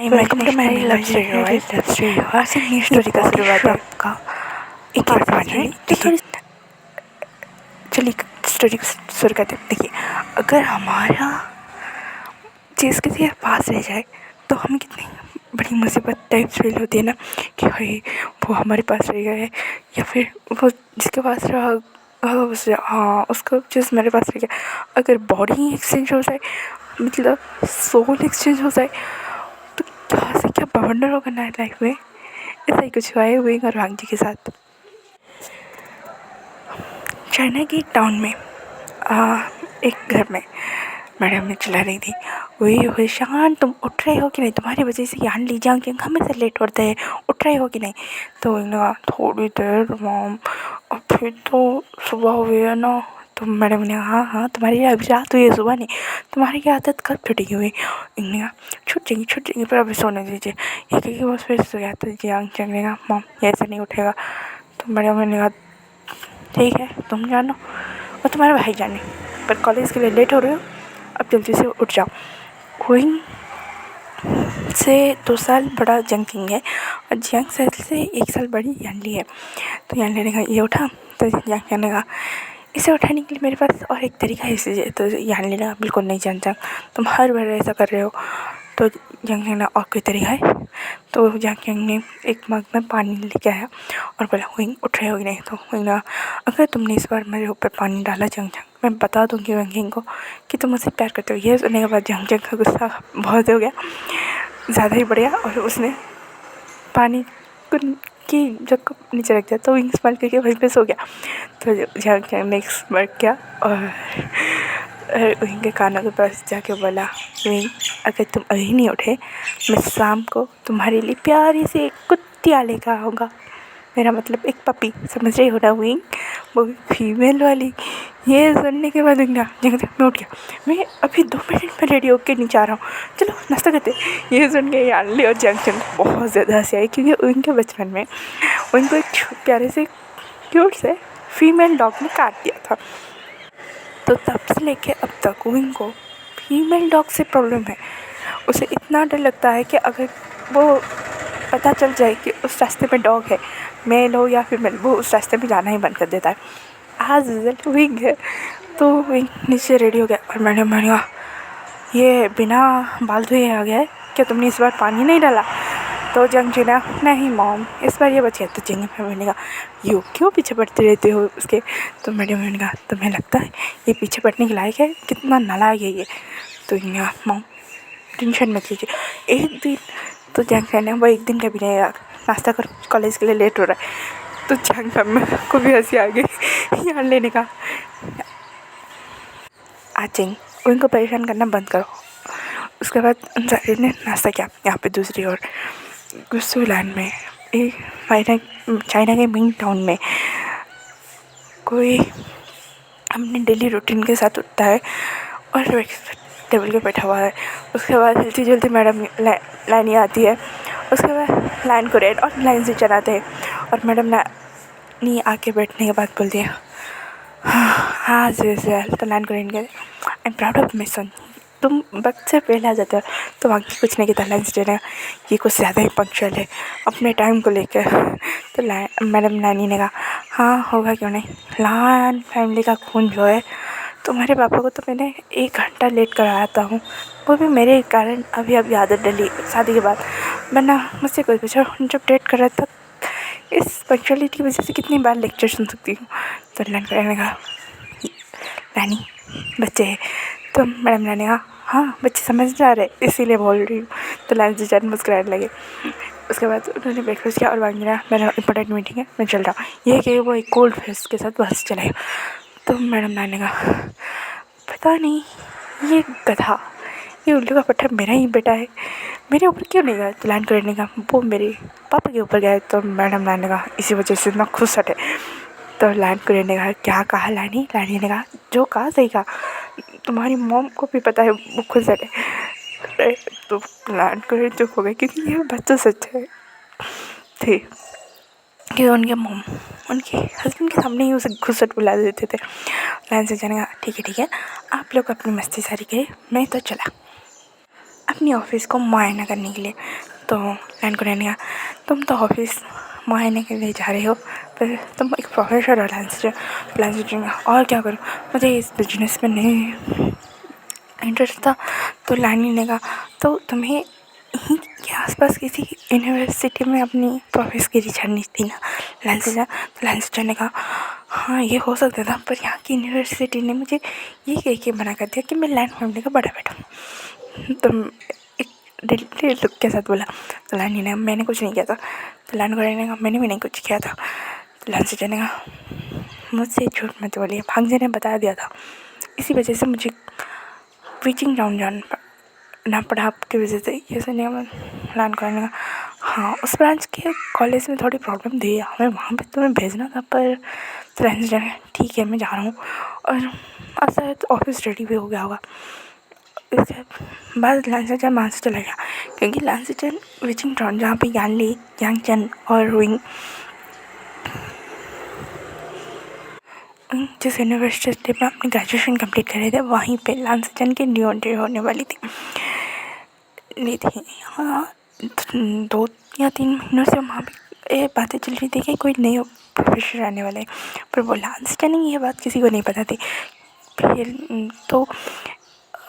Welcome to my love story और new story का शुरुआत है आपका एक पार्ट है। तो थोड़ी चलिए स्टोरी को शुरू करते हैं। देखिए, अगर हमारा चीज़ किसी के पास रह जाए तो हमें कितनी बड़ी मुसीबत टाइप्स फील होती है ना, कि भाई वो हमारे पास रह गया है, या फिर वो जिसके पास रहा उसका चीज़ मेरे पास रह गया। अगर बॉडी एक्सचेंज हो जाए, मतलब सोल एक्सचेंज हो जाए, तो क्या से क्या बवंडर होगा ना लाइफ में। ऐसा ही कुछ हुआ है विंग और वांग जी के साथ। चाइना के एक टाउन में एक घर में मैडम ने चिल्ला रही थी, वही शान तुम उठ रहे हो कि नहीं, तुम्हारी वजह से यहाँ ली जाऊँगी, हमेशा लेट होते हैं, उठ रहे हो कि नहीं। तो ना थोड़ी देर मैम, अब फिर तो सुबह हुई है ना। तो मैडम ने हाँ तुम्हारी अभी रात हुई है, सुबह नहीं। तुम्हारी की आदत कब छुटेगी हुई। इन्होंने छूट जाएंगी पर अभी सोने दीजिए। ये कहीं बस फिर सो गया। तो जियांग चंग ने कहा मॉम ऐसे नहीं उठेगा। तो मैडम ने कहा ठीक है तुम जानो और तुम्हारे भाई जाने, पर कॉलेज के लिए लेट हो रहे हो, अब जल्दी से उठ जाओ। हुइंग से 2 साल बड़ा जंग किंग है और जियांग से 1 साल बड़ी यानली है। तो यानली ने कहा ये उठा। तो जियांग ने कहा इसे उठाने के लिए मेरे पास और एक तरीका है इसे। तो यानली ने कहा बिल्कुल नहीं जानता, तुम हर बार ऐसा कर रहे हो। तो जियांग ने और कोई तरीका है। तो जियांग ने एक मग में पानी लेके आया और बोला हुइंग उठ रहे हो कि नहीं। तो हुइंग ने अगर तुमने इस बार मेरे ऊपर पानी डाला जियांग, मैं बता दूँगी वंगिंग को कि तुम मुझसे प्यार करते हो। ये सुनने के बाद जियांग का गुस्सा बहुत हो गया, ज़्यादा ही बढ़ गया, और उसने पानी की जग को नीचे रख दिया। तो विंग स्माइल करके वहीं पे सो गया। तो जियांग ने नेक्स्ट वर्क किया और विंग के कानों के पास जाके बोला विंग अगर तुम अभी नहीं उठे, मैं शाम को तुम्हारे लिए प्यारी से एक कुत्तिया लेकर आऊँगा। मेरा मतलब एक पपी, समझ रही हो ना विंग, वो भी फीमेल वाली। ये सुनने के बाद मैं उठ गया, मैं अभी 2 मिनट में रेडी होकर नीचे आ रहा हूँ, चलो नाश्ता करते। ये सुन के यानली और जंगचंग बहुत ज़्यादा हंसी आई, क्योंकि उनके बचपन में उनको एक प्यारे से क्यूट से फीमेल डॉग ने काट दिया था। तो तब से लेके अब तक विंग को फीमेल डॉग से प्रॉब्लम है। उसे इतना डर लगता है कि अगर वो पता चल जाए कि उस रास्ते में डॉग है, मेल हो या फीमेल, वो उस रास्ते में जाना ही बंद कर देता है। आज रिजल्ट विंग है। तो विंग नीचे रेडी हो गया और मैंने कहा ये बिना बाल धोए आ गया है, क्या तुमने इस बार पानी नहीं डाला। तो जंग जी ने नहीं मॉम इस बार ये बच गया। तो जंग मैंने कहा यू क्यों पीछे पड़ते रहते हो उसके। तो मैंने कहा तुम्हें लगता है ये पीछे पड़ने के लायक है, कितना नालायक है ये। तो इन्हें मॉम टेंशन मत लीजिए एक दिन। तो जंग ने वो एक दिन का भी नहीं, नाश्ता करो कॉलेज के लिए लेट हो रहा है। तो जंग को भी हंसी आ गई यार लेने का। आचिंग उनको परेशान करना बंद करो। उसके बाद अंसारी ने नाश्ता किया। यहाँ पे दूसरी ओर गुस्सुलैंड में एक चाइना के मेन टाउन में कोई अपने डेली रूटीन के साथ उठता है और टेबल पे बैठा हुआ है। उसके बाद जल्दी जल्दी मैडम लाइन आती है। उसके बाद लाइन को रेड और लाइन से चलाते हैं और मैडम लाइन आके बैठने के बाद बोलती है हाँ तो लाइन को रेड कर I am proud of my son, तुम वक्त से पहले आ जाते हो। तो वहाँ की कुछ नहीं कहता, लाइन से चला ये कुछ ज़्यादा ही पंक्चुअल है अपने टाइम को लेकर। तो मैडम नानी ने कहा हाँ होगा क्यों नहीं, लान फैमिली का खून जो है। तुम्हारे पापा को तो मैंने 1 घंटा लेट कराता हूँ, वो भी मेरे कारण अभी आदत डली शादी के बाद, वरना मुझसे कोई पूछो जब डेट कर रहा था इस पंक्चुअलिटी की वजह से कितनी बार लेक्चर सुन सकती हूँ। तो लड़का ने कहा रानी बच्चे हैं। तो मैडम ने कहा हाँ बच्चे समझदार है इसीलिए बोल रही हूँ। तो लाइन से जान मुस्कुराने लगे। उसके बाद उन्होंने ब्रेकफास्ट किया और वांगिना मेरा इंपॉर्टेंट मीटिंग है मैं चल रहा हूँ। ये कि वो एक कोल्ड फेस के साथ बस चलाए। तो मैडम ने कहा पता नहीं ये गधा, ये उल्लू का पत्थर मेरा ही बेटा है, मेरे ऊपर क्यों नहीं गया। तो लाइन करने का वो मेरे पापा के ऊपर गया। तो मैडम ने कहा इसी वजह से इतना खुश हटे। तो लाइन करने ने कहा क्या कहा लानी ने कहा जो कहा सही कहा, तुम्हारी मॉम को भी पता है वो खुश हटे। तो लाइन करे चुप हो गए क्योंकि ये बच्चा सच है थे कि उनके मॉम उनके हस्बैंड के सामने ही उसे घुसट बुला देते थे। लाइन से जाने का ठीक है आप लोग अपनी मस्ती सारी करें मैं तो चला। अपनी ऑफिस को मुआयना करने के लिए। तो लाइन को रहने का, तुम तो ऑफिस मुआयने के लिए जा रहे हो, पर तुम एक प्रोफेसर हो लाइन स्टूडेंट, और क्या करूँ, मुझे इस बिजनेस में नहीं इंटरेस्ट था। तो लाइन ने कहा, तो तुम्हें यहीं के आसपास किसी यूनिवर्सिटी में अपनी प्रोफेसरी छाड़नी थी ना। लाइन टीचर ने कहा, हाँ ये हो सकता था, पर यहाँ की यूनिवर्सिटी ने मुझे ये कह के मना कर दिया कि मैं लाइन फैमिली का बड़ा बेटा हूँ। तो एक दिल्ली लुक के साथ बोला। तो लाइन ने, मैंने कुछ नहीं किया था। तो लाइन को ने कहा, मैंने भी नहीं कुछ किया था। तो लाइन टीचर ने कहा, मुझसे झूठ मत बोलिए, भांजे ने बता दिया था, इसी वजह से मुझे टीचिंग ग्राउंड जाना पड़ा आपकी वजह से। ये सुनिए लाइन को ने कहा, हाँ उस ब्रांच के कॉलेज में थोड़ी प्रॉब्लम थी, हमें वहाँ पे तुम्हें भेजना था, पर फ्रेंड्स जो है ठीक है मैं जा रहा हूँ। और ऐसा तो ऑफिस रेडी भी हो गया होगा। इसके बाद लांसीचन वहाँ से चला गया, क्योंकि लांसीचन टीचिंग ग्राउंड जहाँ पे यानली, यांगचन और रुइंग जिस यूनिवर्सिटी में अपनी ग्रेजुएशन कंप्लीट कर रहे थे, वहीं पे लांसीचन की न्यू एंट्री होने वाली थी। हाँ 2 या 3 महीनों से वहाँ पे ये बातें चल रही थी कि कोई नए प्रोफेसर आने वाले, पर वो लांसीचन ये बात किसी को नहीं पता थी। फिर तो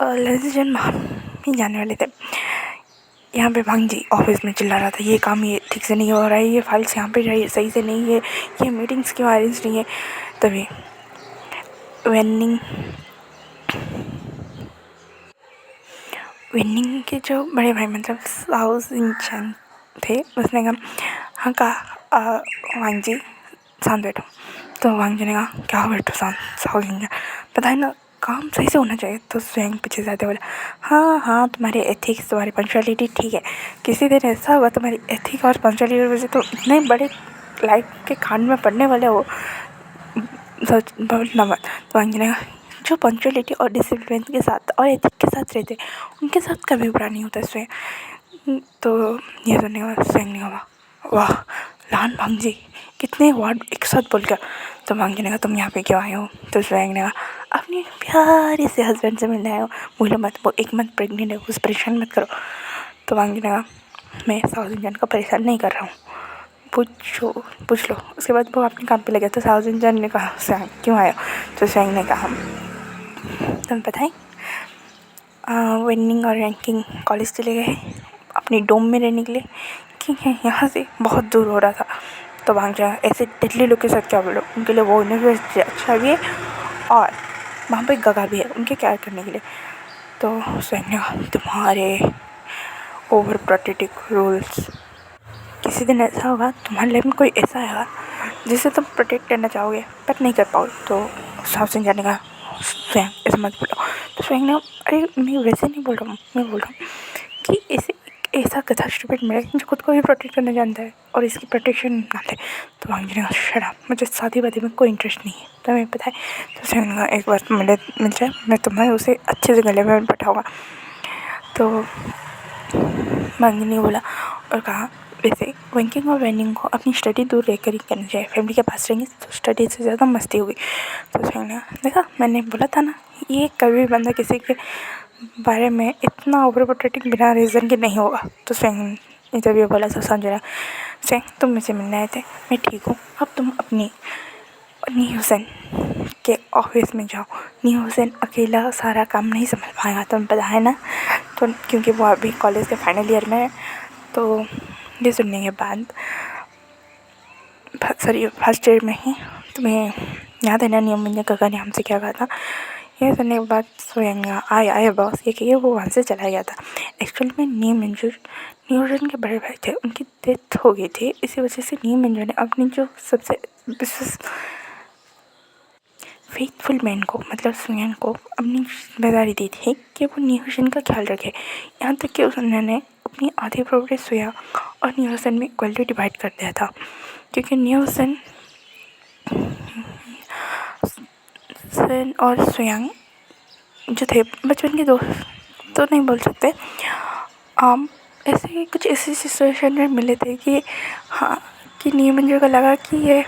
लांसीचन वहाँ भी जाने वाले थे। यहाँ पे भांजी ऑफिस में चिल्ला रहा था, ये काम ये ठीक से नहीं हो रहा है, ये फाइल्स यहाँ पे जाइए सही से नहीं है, ये मीटिंग्स क्यों अरेंज नहीं है। तभी वेनिंग के जो बड़े भाई मतलब साओ जिनचैन थे, उसने कहा, हाँ कहा वांगजी शांत बैठो। तो वांगजी ने कहा, क्या बैठो साओ जिनचैन, पता है ना काम सही से होना चाहिए। तो स्वयं पीछे से आते बोला, हाँ हाँ तुम्हारे एथिक्स, तुम्हारी पंक्चुअलिटी ठीक है, किसी दिन ऐसा हुआ तुम्हारी एथिक और पंक्चुअलिटी की वजह से तो इतने बड़े लाइफ के खान में पड़ने वाले हो, सोच बोलना मत। तो वांगजी ने कहा, जो पंक्चुअलिटी और डिसिप्लिन के साथ और एथिक के साथ रहते उनके साथ कभी बुरा नहीं होता स्वयं। तो ये सुनने के बाद स्वयं ने कहा, वाह लान भांजी कितने वर्ड एक साथ बोल कर। तो भांजी ने कहा, तुम यहाँ पे क्यों आए हो। तो स्वयं ने कहा, अपने प्यारे से हस्बैंड से मिलने आए हो, बोलो मत, वो 1 मंथ प्रेगनेंट है, उसे परेशान मत करो। तो भांजी ने कहा, मैं साउथ इंडियन को परेशान नहीं कर रहा हूँ, पूछ लो। उसके बाद वो अपने काम पे लगे। तो साउथ इंडियन ने कहा, स्वयं क्यों आया। तो स्वयं ने कहा, तुम्हें पता है विनिंग और रैंकिंग कॉलेज चले गए अपनी डोम में रहने के लिए, क्योंकि यहाँ से बहुत दूर हो रहा था। तो वहाँ जा ऐसे दिल्ली लोग के साथ क्या बोलो, उनके लिए वो यूनिवर्सिटी अच्छा भी है और वहाँ पे गगा भी है उनके केयर करने के लिए। तो स्वयं ने कहा, तुम्हारे ओवर प्रोटेक्टिव रूल्स, किसी दिन ऐसा होगा तुम्हारे लाइफ में कोई ऐसा आएगा जिसे तुम प्रोटेक्ट करना चाहोगे पर नहीं कर पाओगे। तो साउथ इंडियन ने कहा, स्वयं ऐसा मत बोलो। तो स्वयं ने, अरे मैं वैसे नहीं बोल रहा हूँ, मैं बोल रहा हूँ कि ऐसा कथा स्टूपिड मिला जो खुद को भी प्रोटेक्ट करना जानता है और इसकी प्रोटेक्शन ना ले। तो वांगजी ने कहा, शट अप, मुझे शादी वादी में कोई इंटरेस्ट नहीं है, तुम्हें पता है। तो स्वयं ने कहा, एक बार मिल जाए मैं तुम्हें उसे अच्छे से गले में बैठाऊँगा। तो वांगजी ने बोला और कहा, वैसे विंकिंग और वेनिंग को अपनी स्टडी दूर रहकर ही करनी चाहिए, फैमिली के पास रहेंगे तो स्टडी से ज़्यादा मस्ती होगी। तो स्वयं ने देखा, मैंने बोला था ना, ये कभी बंदा किसी के बारे में इतना ओवर प्रोटेक्टिंग बिना रीज़न के नहीं होगा। तो स्वयं ने जब ये बोला तो समझा, स्वयं तुम मुझसे मिलने आए थे, मैं ठीक हूँ, अब तुम अपनी न्यू हुसैन के ऑफिस में जाओ। न्यू हुसैन अकेला सारा काम नहीं संभाल पाएगा, तुम्हें पता है ना। तो क्योंकि वो अभी कॉलेज के फाइनल ईयर में है। तो ये सुनने के बाद फर्स्ट ईयर में ही तुम्हें याद है ना नियम मुझे काका ने हमसे क्या कहा था। ये सुनने के बाद स्वयं आया बॉस ये कहिए वो वहाँ से चला गया था। एक्चुअल में न्यूटन के बड़े भाई थे, उनकी डेथ हो गई थी, इसी वजह से न्यूटन ने अपनी जो सबसे फेथफुल मैन को मतलब स्वयं को अपनी जिम्मेदारी दी थी कि वो न्यूटन का ख्याल रखे। यहाँ तक कि उन्होंने अपनी आधी प्रॉपर्टी सोया और न्यूटन में इक्वलिटी डिवाइड कर दिया था, क्योंकि न्यूटन और स्वयं जो थे बचपन के दोस्त तो नहीं बोल सकते, ऐसे कुछ ऐसी सिचुएशन में मिले थे कि हाँ कि न्यूटन को लगा कि ये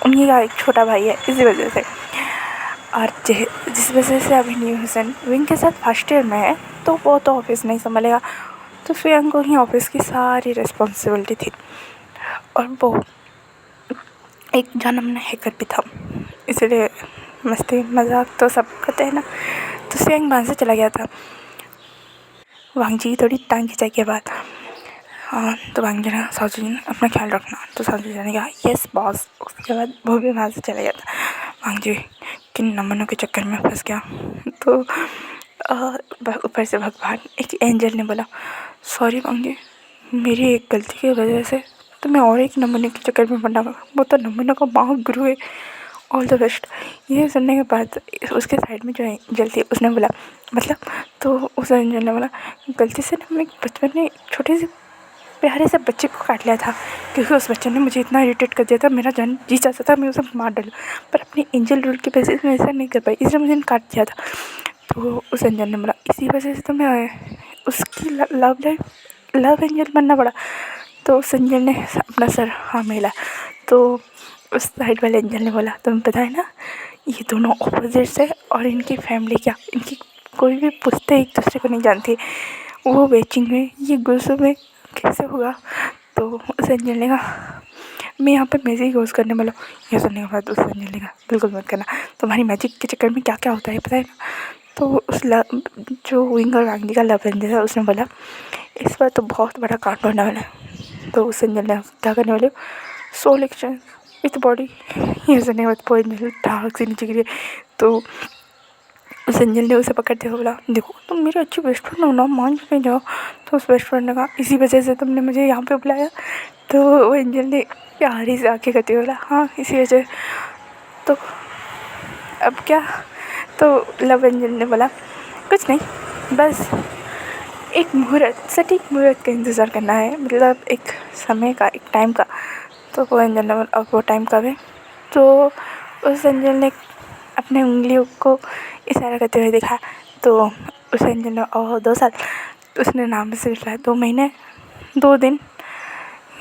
उन्हीं का एक छोटा भाई है, इसी वजह से। और जिस वजह से अभी न्यूटन विंग के साथ फर्स्ट ईयर में है तो वो तो ऑफिस नहीं संभालेगा। तो फियांग को ही ऑफिस की सारी रिस्पॉन्सिबिलिटी थी। और वो एक जन्म हैकर भी था, इसलिए मस्ती मजाक तो सब करते हैं ना। तो फियांग वहाँ से चला गया था। वांग जी थोड़ी टांग खिंचाई के बाद तो वांग जी ने सासू जी ने अपना ख्याल रखना, तो सासू जी ने कहा यस बॉस। उसके बाद वो भी वहाँ से चला गया था। वांग जी किन नंबरों के चक्कर में फंस गया। तो ऊपर से भगवान एक एंजल ने बोला सॉरी वांग जी, मेरी एक गलती की वजह से तुम्हें और एक नमूने के चक्कर में पड़ना पड़ा। वो तो नमूनों का महागुरु है, ऑल द बेस्ट। ये सुनने के बाद उसके साइड में जो एंजल थी उसने बोला मतलब, तो उस एंजल ने बोला गलती से ना मैं बचपन में छोटे से प्यारे से बच्चे को काट लिया था, क्योंकि उस बच्चे ने मुझे इतना इरिटेट कर दिया था, मेरा जान जी चाहता था मैं उसे मार डालूं, पर अपनी एंजल रूल की वजह से मैं ऐसा नहीं कर पाई, इसलिए मुझे काट दिया था। तो उस एंजल ने बोला इसी वजह से तो मैं उसकी लव एंजल बनना पड़ा। तो उस एंजल ने अपना सर हाँ मिला। तो उस साइड वाले एंजल ने बोला तुम्हें पता है ना ये दोनों ऑपोजिट्स है, और इनकी फैमिली क्या, इनकी कोई भी पुश्ते एक दूसरे को नहीं जानती, वो बेचिंग में ये गुस्से में कैसे होगा। तो उस एंजल ने कहा मैं यहाँ पे मैजिक यूज़ करने वाला हूँ। ये सुनने के बाद उस एंजल ने कहा बिल्कुल मत करना, तुम्हारी मैजिक के चक्कर में क्या क्या होता है पता है ना। तो उस जो विंग और वांगी का लव एंजल था उसने बोला इस बार तो बहुत बड़ा कांड होने वाला है। तो उस एंजल ने क्या करने वाले सोल एक्सचेंज विथ बॉडी। ये सुनने के बाद वो एंजल ठाक से नीचे गिरे। तो उस एंजल ने उसे पकड़ते हुए बोला देखो तुम मेरी अच्छी बेस्ट फ्रेंड हो ना, मान के जाओ। तो उस बेस्ट फ्रेंड ने कहा इसी वजह से तुमने मुझे यहाँ पे बुलाया। तो वो एंजल ने प्यारी से आंखें करते हुए बोला हाँ इसी वजह। तो अब क्या, तो लव एंजल ने बोला कुछ नहीं, बस एक मुहूर्त, सटीक मुहूर्त का इंतज़ार करना है, मतलब एक समय का, एक टाइम का। तो वो एंजल ने बोला अब वो टाइम कब है। तो उस एंजल ने अपने उंगलियों को इशारा करते हुए देखा। तो उस एंजल ने 2 साल। तो उसने नाम से लिखा 2 महीने 2 दिन।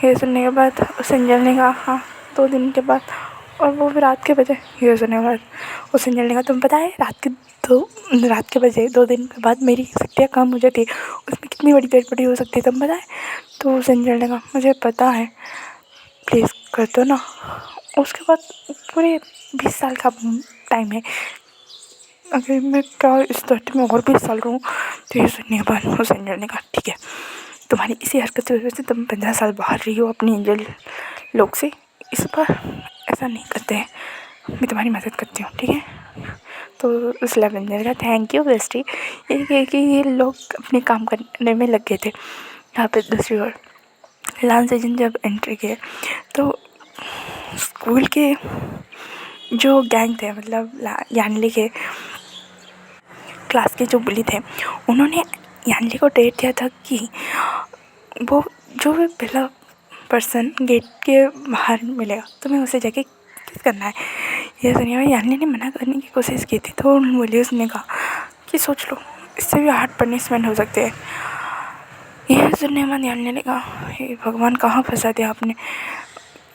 ये सुनने के बाद उस एंजल ने कहा हाँ 2 दिन के बाद, और वो भी रात के बजे। ये सुनने के बाद उस एंजल ने कहा तुम्हें पता है रात के बजे 2 दिन के बाद मेरी शक्तियाँ कम हो जाती है, उसमें कितनी बड़ी गड़बड़ी हो सकती है तुम्हें पता है। तो उस एंजल ने कहा मुझे पता है, प्लीज़ कर दो ना। उसके बाद पूरे 20 साल का टाइम है, अगर मैं क्या इस धरती में और 20 साल रहूँ। तो ये सुनने के बाद उस एंजल ने कहा ठीक है, तुम्हारी इसी हरकत की वजह से तुम 15 साल बाहर रही हो अपनी एंजल लोग से, इस पर ऐसा नहीं करते हैं, मैं तुम्हारी मदद करती हूँ ठीक है। तो उस लवेंडर का थैंक यू बेस्टी। ये लोग अपने काम करने में लग गए थे। यहाँ पे दूसरी ओर लान सेजन जब एंट्री किए तो स्कूल के जो गैंग थे, मतलब यानली के क्लास के जो बुली थे, उन्होंने यानली को डेट दिया था कि वो जो भी पहला पर्सन गेट के बाहर मिलेगा तुम्हें उसे जाके किस करना है। यह सुनिए भाई यानली ने मना करने की कोशिश की थी। तो बोली उसने कहा कि सोच लो इससे भी हार्ड पनिशमेंट हो सकते हैं। यह सुनने के बाद यानली ने कहा हे भगवान कहाँ फंसा दिया आपने,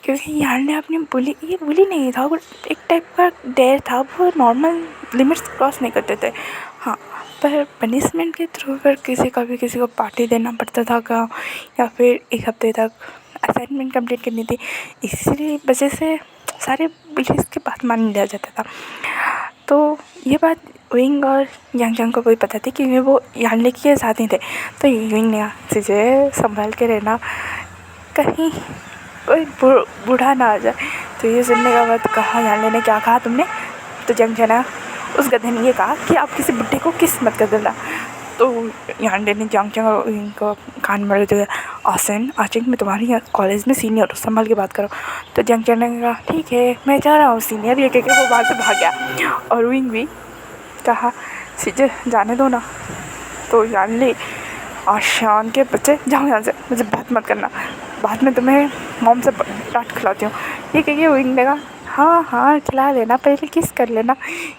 क्योंकि यानली अपनी ये बुली नहीं था, वो एक टाइप का डेयर था, वो नॉर्मल लिमिट्स क्रॉस नहीं करते थे। हाँ पर पनिशमेंट के थ्रू पर किसी को पार्टी देना पड़ता था का, या फिर 1 हफ्ते तक असाइनमेंट कंप्लीट करनी थी, इसीलिए वजह से सारे बुलीज की बात मान लिया जाता था। तो ये बात विंग और यांगयांग को कोई पता थी कि वो यानली के साथ ही थे। तो विंग ने कहा चीज़ें संभाल के रहना, कहीं कोई बूढ़ा ना आ जाए। तो ये सुनने के बाद कहा यानली ने क्या कहा तुमने। तो जंगजना उस गधे ने ये कहा कि आप किसी बुढ़े को किस मत कर देना। तो यानली ने जंगचंग और इनको कान मर दिया आसन आचिंग मैं तुम्हारी कॉलेज में सीनियर हूँ, संभाल के बात करो। तो जंगचंग ने कहा ठीक है मैं जा रहा हूँ सीनियर, ये कह के वो वहाँ से भाग गया। और विंग भी कहा सीजे जाने दो ना। तो यानली आशान के बच्चे जाओ यहाँ से, मुझे बात मत करना, बाद में तुम्हें मॉम से डांट खिलाती हूँ। ये कहिए विंग ने कहा हाँ हाँ खिला लेना, पहले किस कर लेना।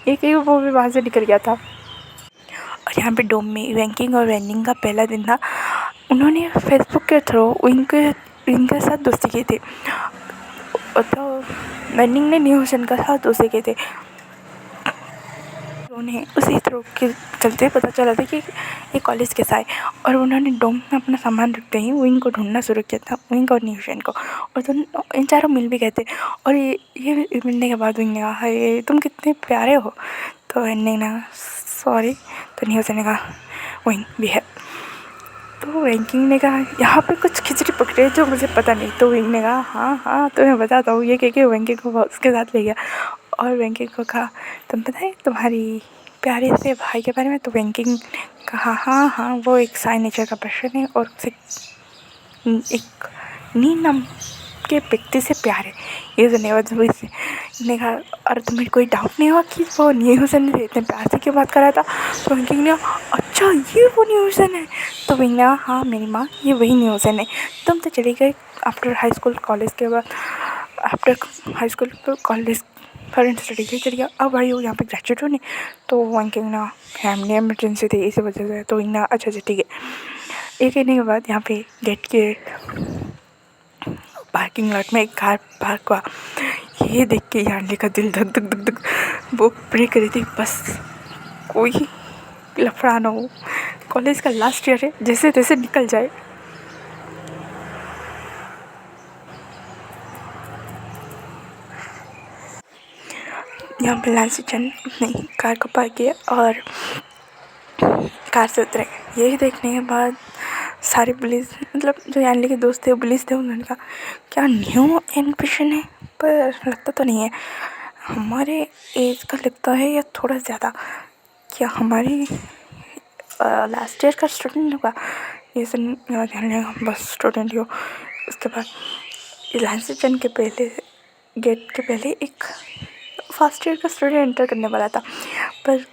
ये कहिए वो भी वहाँ से निकल गया था। और यहाँ पे डोम में रैंकिंग और रैंकिंग का पहला दिन था। उन्होंने फेसबुक के थ्रू विंग के साथ दोस्ती की थी, तो रनिंग ने न्यूजन का साथ दोस्ती की थी। उन्हें उसी थ्रू के चलते पता चला था कि ये कॉलेज कैसा है, और उन्होंने डोम में अपना सामान रखते ही विंग को ढूंढना शुरू किया था, विंग और न्यूशन को। और दोनों इन चारों मिल भी गए थे। और ये मिलने के बाद विंग ने कहा, हाय तुम कितने प्यारे हो। तो विंग ने कहा सॉरी। तो न्यूशन ने कहा विंग बिहेव। तो रैंकिंग ने कहा यहाँ पे कुछ खिचड़ी पकड़े जो मुझे पता नहीं। तो विंग ने कहा हाँ हाँ तो मैं बताता हूँ। ये कह के वेंकी को उसके साथ ले गया और वेंकी को कहा तुम पता है तुम्हारी प्यारे से भाई के बारे में। तो वेंकी कहा हाँ हाँ वो एक साई नेचर का पर्सन है और उसे एक नी नाम के व्यक्ति से प्यार है। ये सुनने बाद ने कहा और तुम्हें कोई डाउट नहीं हुआ कि वो न्यू हुसैन ने इतने प्यार से क्यों बात कर रहा था। तो वेंकी ने अच्छा ये वो न्यू हुसैन है। तो वेंकी ने हाँ मेरी माँ ये वही न्यू हुसैन है। तुम तो चले गए आफ्टर हाई स्कूल कॉलेज के बाद, after high school college foreign study के चलिए अब आई हो यहाँ पे ग्रेजुएट होने। तो वेंकी ने फैमिली इमरजेंसी थी इसी वजह से। तो वेंकी ने अच्छा अच्छा ठीक है। एक कहने के बाद यहाँ पे गेट के पार्किंग लॉट में एक कार पार्क हुआ। ये देख के यार्ली का दिल धक धक धक धक वो प्रे करी थी बस कोई लफड़ा ना हो, कॉलेज का लास्ट ईयर है जैसे तैसे निकल जाए। यहाँ पे लांसी चंद अपनी कार को पार्क किया और कार से उतरे। यही देखने के बाद सारे पुलिस मतलब जो यार्ली के दोस्त थे पुलिस थे उन्होंने कहा क्या न्यू एडमिशन है, पर लगता तो नहीं है, हमारे एज का लगता है या थोड़ा ज़्यादा, क्या हमारी लास्ट ईयर का स्टूडेंट होगा। ये सुन ध्यान बस स्टूडेंट हो। उसके बाद लांसी चंद के पहले गेट के पहले एक फर्स्ट ईयर का स्टूडेंट एंटर करने वाला था, पर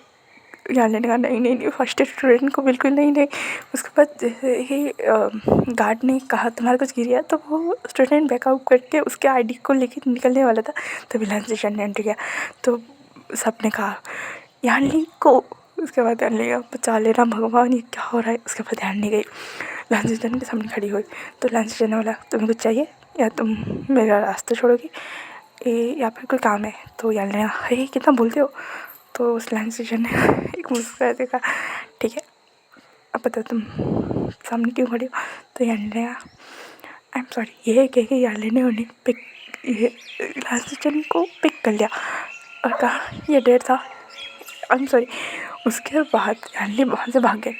यार ने कहा नहीं नहीं नहीं फर्स्ट ईयर स्टूडेंट को बिल्कुल नहीं नहीं। उसके बाद जैसे ही गार्ड ने कहा तुम्हारा कुछ गिर गया, तो वो स्टूडेंट बैकआउट करके उसके आईडी को लेके निकलने वाला था, तभी लांसी चंद ने एंटर किया। तो सबने कहा यानी को। उसके बाद ध्यान लेगा बचा लेना भगवान ये क्या हो रहा है। उसके बाद ध्यान नहीं गई, लांसी चंद के सामने खड़ी हुई। तो लांसी चंद ने बोला तुम्हें कुछ चाहिए या तुम मेरा रास्ता छोड़ोगी, यहाँ पर कोई काम है। तो यार ने कहा कितना बोलते हो। तो उस लांसी चंद ने एक मुस्कुरा देखा ठीक है अब पता तुम सामने क्यों खड़ी हो। तो यार ने कहा आई एम सॉरी। ये कह के यार ने उन्हें पिक ये लांसी चंद को पिक कर लिया और कहा ये डेट था आई एम सॉरी। उसके बाद यानी वहाँ से भाग गए।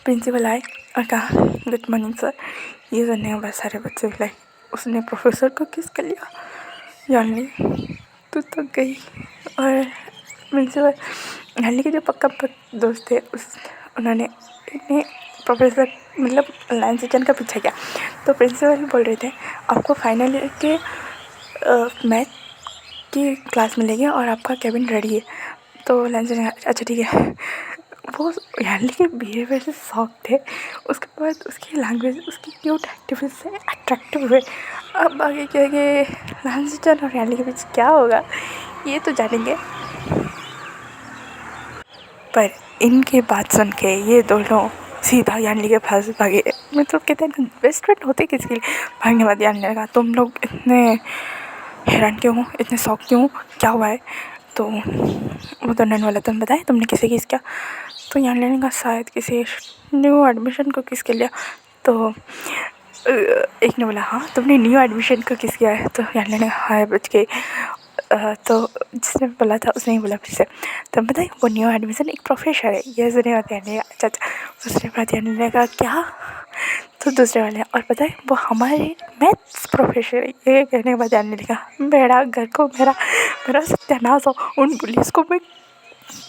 प्रिंसिपल आए और कहा गुड मॉर्निंग सर। ये सुनने के बाद सारे बच्चे लाए उसने प्रोफेसर को किस कर लिया। यानी तू तो गई। और प्रिंसिपल यानी के जो पक्का दोस्त थे उन्होंने प्रोफेसर मतलब लांसी चंद का पीछा किया। तो प्रिंसिपल बोल रहे थे आपको फाइनल ईयर के मैथ की क्लास मिलेगी और आपका कैबिन रेडी है। तो लांसी चंद अच्छा ठीक है। वो यानी के बिहेवियर से शौक थे। उसके बाद उसकी लैंग्वेज उसकी क्यूट एक्टिविटी से अट्रैक्टिव हुए। अब आगे क्या कि लांसी चंद और यानी के बीच क्या होगा ये तो जानेंगे। पर इनके बात सुन के ये दोनों सीधा यानी के पास भागे। मतलब कहते हैं बेस्ट फ्रेंड होते किसके लिए। भागने बाद यानी लगा तुम लोग इतने हैरान क्यों हो, इतने शौक क्यों हो, क्या हुआ है। तो वो तो नन वाला तुम बताए तुमने किसे किस किया। तो यानी ने कहा शायद किसी न्यू एडमिशन को किस के लिया। तो एक ने बोला हाँ तुमने न्यू एडमिशन को किस किया है। तो यानी ने कहा हाय बच के। तो जिसने बोला था उसने ही बोला फिर से। तो बताइए वो न्यू एडमिशन एक प्रोफेसर है। ये सुने बात यानी अच्छा अच्छा। दूसरे बात यानी ने कहा क्या। तो दूसरे वाले और पता है वो हमारे मैथ्स प्रोफेसर है। ये कहने के बाद यानी ने कहा मेरा घर को मेरा सत्यानाश हो। उन पुलिस को मैं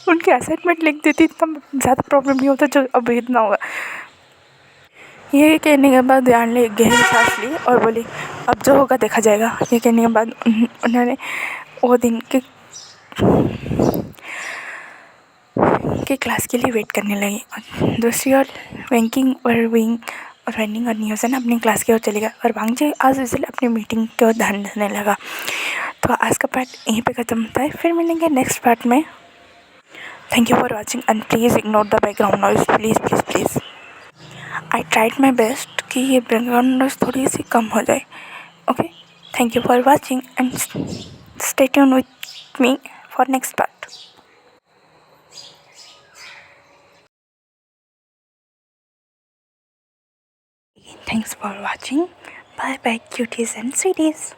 उनके असाइनमेंट लिख देती तब ज़्यादा प्रॉब्लम नहीं होता जो अब इतना होगा। ये कहने के बाद यान ने गहरी सांस ली और बोली अब जो होगा देखा जाएगा। ये कहने के बाद उन्होंने वो दिन के क्लास के लिए वेट करने लगी। और दूसरी ओर वैंकिंग और विंग और रनिंग और न्यूज़न अपनी क्लास की ओर चले गए और वांगजे आज इसलिए अपनी मीटिंग की ओर ध्यान देने लगा। तो आज का पार्ट यहीं पे ख़त्म होता है, फिर मिलेंगे नेक्स्ट पार्ट में। Thank you for watching and please ignore the background noise please please please. I tried my best कि ये बैकग्राउंड नॉइज़ थोड़ी सी कम हो जाए। Okay thank you for watching and stay tune with me for next part. Thanks for watching. Bye bye, cuties and sweeties.